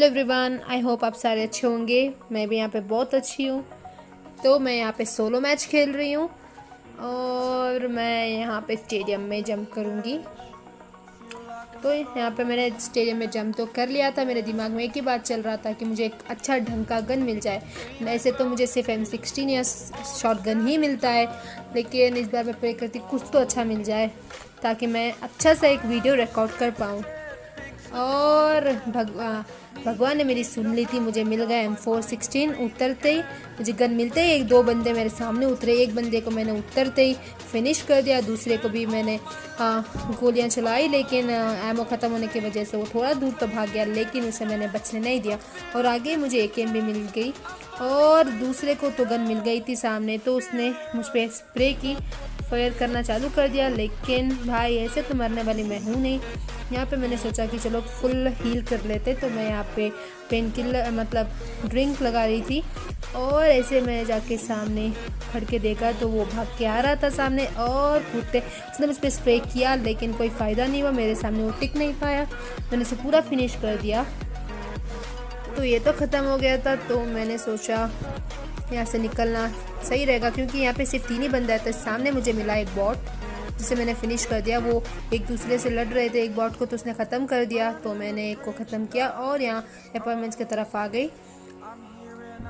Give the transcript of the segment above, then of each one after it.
Hello everyone, I hope आप सारे अच्छे होंगे। मैं भी यहाँ पे बहुत अच्छी हूँ। तो मैं यहाँ पे सोलो मैच खेल रही हूँ और मैं यहाँ पे स्टेडियम में जंप करूँगी। तो यहाँ पे मैंने स्टेडियम में जंप तो कर लिया था। मेरे दिमाग में एक ही बात चल रहा था कि मुझे एक अच्छा ढंग का गन मिल जाए। ऐसे तो मुझे सिर्फ M16 या शॉट गन ही मिलता है, लेकिन इस बार मैं प्रे करती कुछ तो अच्छा मिल जाए ताकि मैं अच्छा सा एक वीडियो रिकॉर्ड कर पाऊँ। और भगवान ने मेरी सुन ली थी। मुझे मिल गया M416। उतरते ही मुझे गन मिलते ही एक दो बंदे मेरे सामने उतरे। एक बंदे को मैंने उतरते ही फिनिश कर दिया, दूसरे को भी मैंने गोलियां चलाई, लेकिन एमो ख़त्म होने की वजह से वो थोड़ा दूर तो भाग गया, लेकिन उसे मैंने बचने नहीं दिया। और आगे मुझे AKM भी मिल गई और दूसरे को तो गन मिल गई थी सामने, तो उसने मुझ पर स्प्रे की, फायर करना चालू कर दिया। लेकिन भाई ऐसे तो मरने वाली मैं हूँ नहीं। यहाँ पे मैंने सोचा कि चलो फुल हील कर लेते, तो मैं यहाँ पे पेन किलर मतलब ड्रिंक लगा रही थी। और ऐसे मैं जाके सामने खड़ के देखा तो वो भाग के आ रहा था सामने और कूदते उसने मुझ पर स्प्रे किया, लेकिन कोई फ़ायदा नहीं हुआ। मेरे सामने वो टिक नहीं पाया। मैंने उसे पूरा फिनिश कर दिया, तो ये तो ख़त्म हो गया था। तो मैंने सोचा यहाँ से निकलना सही रहेगा, क्योंकि यहाँ पे सिर्फ 3 ही बंदा है। तो सामने मुझे मिला एक बॉट जिसे मैंने फिनिश कर दिया। वो एक दूसरे से लड़ रहे थे, एक बॉट को तो उसने ख़त्म कर दिया, तो मैंने एक को ख़त्म किया और यहाँ अपार्टमेंट्स की तरफ आ गई।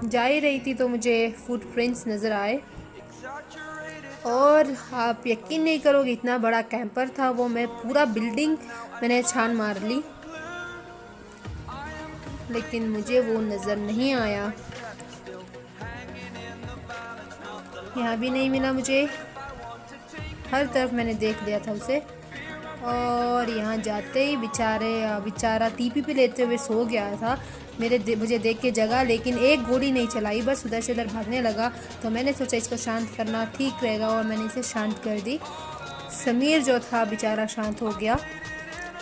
जा ही रही थी तो मुझे फुटप्रिंट्स नज़र आए और आप यकीन नहीं करोगे इतना बड़ा कैंपर था वो। मैं पूरा बिल्डिंग मैंने छान मार ली, लेकिन मुझे वो नज़र नहीं आया। यहाँ भी नहीं मिला मुझे, हर तरफ मैंने देख लिया था उसे। और यहाँ जाते ही बेचारा TPP लेते हुए सो गया था मुझे देख के जगह, लेकिन एक गोली नहीं चलाई, बस उधर से उधर भागने लगा। तो मैंने सोचा इसको शांत करना ठीक रहेगा और मैंने इसे शांत कर दी। समीर जो था बेचारा शांत हो गया,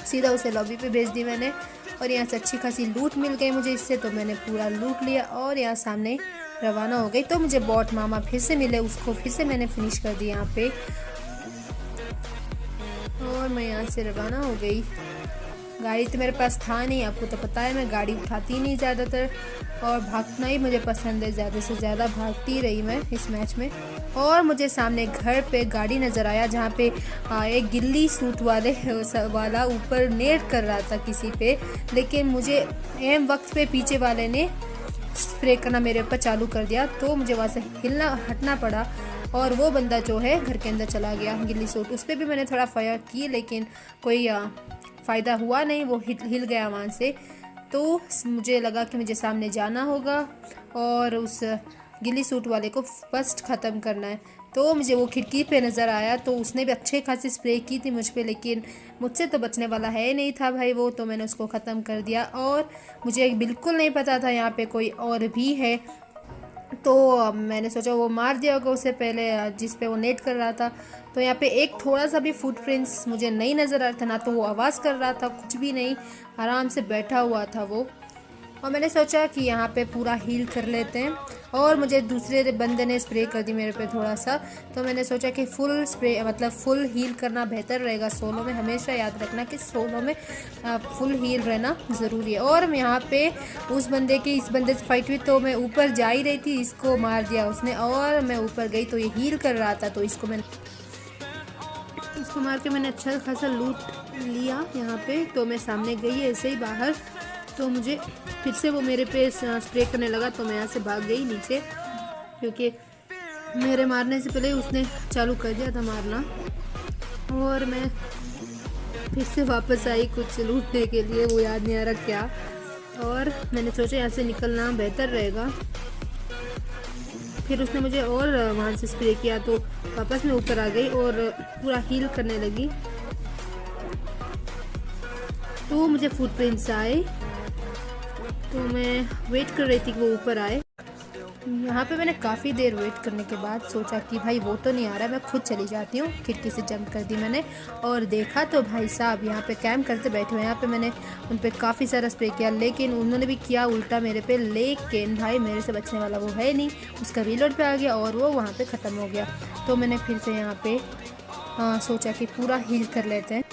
सीधा उसे लॉबी पे भेज दी मैंने। और यहाँ से अच्छी खासी लूट मिल गई मुझे इससे, तो मैंने पूरा लूट लिया और यहाँ सामने रवाना हो गई। तो मुझे बॉट मामा फिर से मिले, उसको फिर से मैंने फिनिश कर दिया यहाँ पे और मैं यहाँ से रवाना हो गई। गाड़ी तो मेरे पास था नहीं, आपको तो पता है मैं गाड़ी उठाती नहीं ज़्यादातर, और भागना ही मुझे पसंद है। ज़्यादा से ज़्यादा भागती रही मैं इस मैच में। और मुझे सामने घर पे गाड़ी नज़र आया जहाँ पे एक गिल्ली सूट वाला ऊपर नेट कर रहा था किसी पे, लेकिन मुझे एम वक्त पे पीछे वाले ने स्प्रे करना मेरे ऊपर चालू कर दिया, तो मुझे वहाँ से हटना पड़ा और वो बंदा जो है घर के अंदर चला गया गिल्ली सूट। उस पर भी मैंने थोड़ा फायर की, लेकिन कोई फ़ायदा हुआ नहीं, वो हिल गया वहाँ से। तो मुझे लगा कि मुझे सामने जाना होगा और उस गिल्ली सूट वाले को फर्स्ट ख़त्म करना है। तो मुझे वो खिड़की पे नज़र आया, तो उसने भी अच्छे खासी स्प्रे की थी मुझ पे, लेकिन मुझसे तो बचने वाला है नहीं था भाई वो, तो मैंने उसको ख़त्म कर दिया। और मुझे बिल्कुल नहीं पता था यहाँ पे कोई और भी है, तो मैंने सोचा वो मार दिया होगा उसे पहले जिस पे वो नेट कर रहा था। तो यहाँ पे एक थोड़ा सा भी फुटप्रिंट्स मुझे नहीं नज़र आ रहा था, ना तो वो आवाज़ कर रहा था, कुछ भी नहीं, आराम से बैठा हुआ था वो। और मैंने सोचा कि यहाँ पे पूरा हील कर लेते हैं, और मुझे दूसरे बंदे ने स्प्रे कर दी मेरे पे थोड़ा सा, तो मैंने सोचा कि फुल स्प्रे मतलब फुल हील करना बेहतर रहेगा सोलो में। हमेशा याद रखना कि सोलो में फुल हील रहना ज़रूरी है। और यहाँ पे इस बंदे से फाइट हुई, तो मैं ऊपर जा ही रही थी, इसको मार दिया उसने और मैं ऊपर गई, तो ये हील कर रहा था, तो इसको मार के मैंने अच्छा खासा लूट लिया यहाँ पे। तो मैं सामने गई ऐसे ही बाहर, तो मुझे फिर से वो मेरे पे स्प्रे करने लगा, तो मैं यहाँ से भाग गई नीचे, क्योंकि मेरे मारने से पहले उसने चालू कर दिया था मारना। और मैं फिर से वापस आई कुछ लूटने के लिए, वो याद नहीं आ रहा क्या, और मैंने सोचा यहाँ से निकलना बेहतर रहेगा। फिर उसने मुझे और वहाँ से स्प्रे किया, तो वापस मैं ऊपर आ गई और पूरा हील करने लगी। तो मुझे फुटप्रिंट्स आए, तो मैं वेट कर रही थी कि वो ऊपर आए। यहाँ पे मैंने काफ़ी देर वेट करने के बाद सोचा कि भाई वो तो नहीं आ रहा, मैं खुद चली जाती हूँ। खिड़की से जंप कर दी मैंने और देखा तो भाई साहब यहाँ पे कैंप करते बैठे हुए। यहाँ पे मैंने उन पे काफ़ी सारा स्प्रे किया, लेकिन उन्होंने भी किया उल्टा मेरे पे, लेकिन भाई मेरे से बचने वाला वो है नहीं। उसका रीलोड पे आ गया और वो वहाँ पर ख़त्म हो गया। तो मैंने फिर से यहाँ पर सोचा कि पूरा हील कर लेते हैं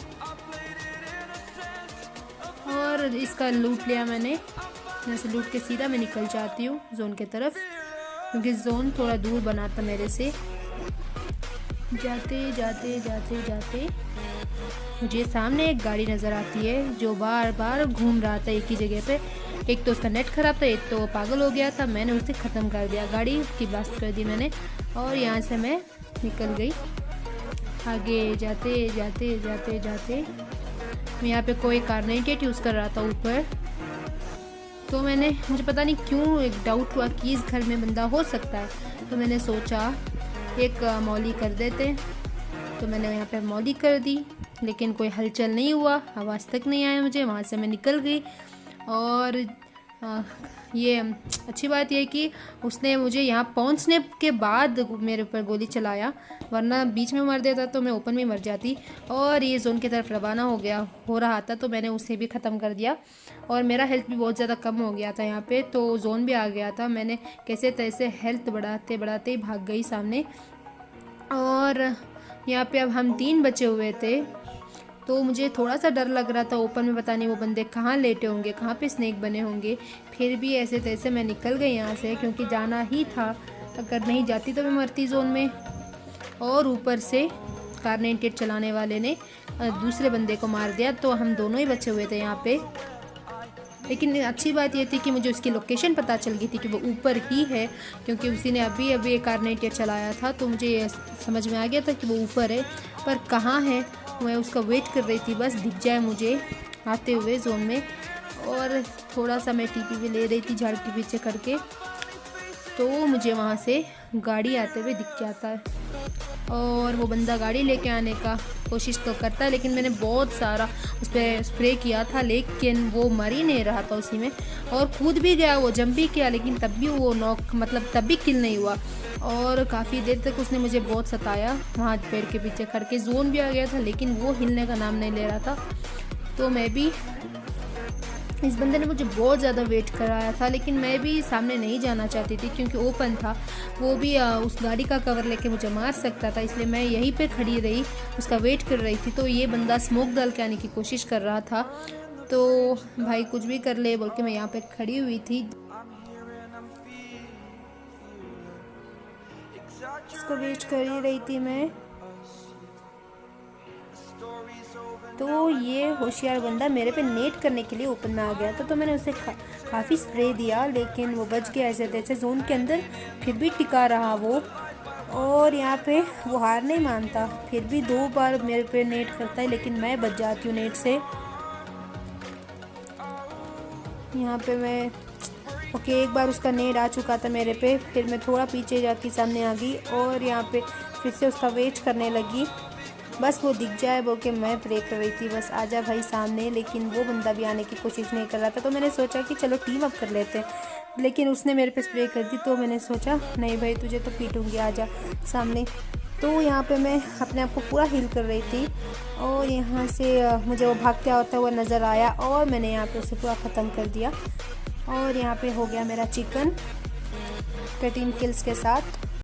और इसका लूट लिया मैंने। यहाँ से लूट के सीधा मैं निकल जाती हूँ जोन की तरफ, क्योंकि जोन थोड़ा दूर बना था मेरे से। जाते जाते जाते जाते मुझे सामने एक गाड़ी नज़र आती है जो बार बार घूम रहा था एक ही जगह पे। एक तो उसका नेट ख़राब था, एक तो वो पागल हो गया था। मैंने उसे ख़त्म कर दिया, गाड़ी उसकी ब्लास्ट कर दी मैंने, और यहाँ से मैं निकल गई। आगे जाते जाते जाते जाते मैं यहाँ पे कोई कार 98 यूज़ कर रहा था ऊपर, तो मुझे पता नहीं क्यों एक डाउट हुआ कि इस घर में बंदा हो सकता है, तो मैंने सोचा एक मौली कर देते। तो मैंने यहाँ पे मौली कर दी, लेकिन कोई हलचल नहीं हुआ, आवाज़ तक नहीं आया मुझे। वहाँ से मैं निकल गई। और ये अच्छी बात यह कि उसने मुझे यहाँ पहुँचने के बाद मेरे ऊपर गोली चलाया, वरना बीच में मर देता तो मैं ओपन में मर जाती। और ये जोन की तरफ रवाना हो रहा था, तो मैंने उसे भी ख़त्म कर दिया। और मेरा हेल्थ भी बहुत ज़्यादा कम हो गया था यहाँ पे, तो जोन भी आ गया था। मैंने कैसे तैसे हेल्थ बढ़ाते बढ़ाते ही भाग गई सामने। और यहाँ पे अब हम 3 बचे हुए थे, तो मुझे थोड़ा सा डर लग रहा था ओपन में, पता नहीं वो बंदे कहाँ लेटे होंगे, कहाँ पे स्नेक बने होंगे। फिर भी ऐसे तैसे मैं निकल गई यहाँ से, क्योंकि जाना ही था। अगर नहीं जाती तो मैं मरती जोन में। और ऊपर से कार 98 चलाने वाले ने दूसरे बंदे को मार दिया, तो हम दोनों ही बचे हुए थे यहाँ पे। लेकिन अच्छी बात ये थी कि मुझे उसकी लोकेशन पता चल गई थी कि वो ऊपर ही है, क्योंकि उसी ने अभी अभी एक कार 98 चलाया था, तो मुझे ये समझ में आ गया था कि वो ऊपर है। पर कहाँ है, मैं उसका वेट कर रही थी, बस दिख जाए मुझे आते हुए जोन में। और थोड़ा सा मैं टीपी भी ले रही थी झाड़ के पीछे करके, तो मुझे वहाँ से गाड़ी आते हुए दिख जाता है। और वो बंदा गाड़ी लेके आने का कोशिश तो करता है, लेकिन मैंने बहुत सारा उस पर स्प्रे किया था, लेकिन वो मर ही नहीं रहा था उसी में। और कूद भी गया, वो जंप भी किया, लेकिन तब भी वो तब भी किल नहीं हुआ। और काफ़ी देर तक उसने मुझे बहुत सताया वहाँ पेड़ के पीछे खड़ के। जोन भी आ गया था, लेकिन वो हिलने का नाम नहीं ले रहा था। तो मैं भी, इस बंदे ने मुझे बहुत ज़्यादा वेट कराया था, लेकिन मैं भी सामने नहीं जाना चाहती थी, क्योंकि ओपन था। वो भी उस गाड़ी का कवर लेके मुझे मार सकता था, इसलिए मैं यहीं पे खड़ी रही, उसका वेट कर रही थी। तो ये बंदा स्मोक डाल के आने की कोशिश कर रहा था, तो भाई कुछ भी कर ले बोल के मैं यहाँ पे खड़ी हुई थी। इसको वेट कर ही रही थी मैं। तो ये होशियार बंदा मेरे पे नेट करने के लिए ओपन में आ गया था, तो मैंने उसे काफ़ी स्प्रे दिया, लेकिन वो बच गया ऐसे तैसे जोन के अंदर। फिर भी टिका रहा वो, और यहाँ पे वो हार नहीं मानता। फिर भी 2 बार मेरे पे नेट करता है, लेकिन मैं बच जाती हूँ नेट से। यहाँ पे मैं एक बार उसका नेट आ चुका था मेरे पे, फिर मैं थोड़ा पीछे जाके सामने आ गई, और यहाँ पे फिर से उसका वेट करने लगी। बस वो दिख जाए बोल के मैं प्रे कर रही थी, बस आजा भाई सामने। लेकिन वो बंदा भी आने की कोशिश नहीं कर रहा था, तो मैंने सोचा कि चलो टीम अप कर लेते हैं। लेकिन उसने मेरे पे स्प्रे कर दी, तो मैंने सोचा नहीं भाई तुझे तो पीटूंगी, आजा सामने। तो यहाँ पे मैं अपने आप को पूरा हील कर रही थी, और यहाँ से मुझे वो भागता होता हुआ नज़र आया, और मैंने यहाँ पे उसे पूरा ख़त्म कर दिया। और यहाँ पे हो गया मेरा चिकन 13 किल्स के साथ।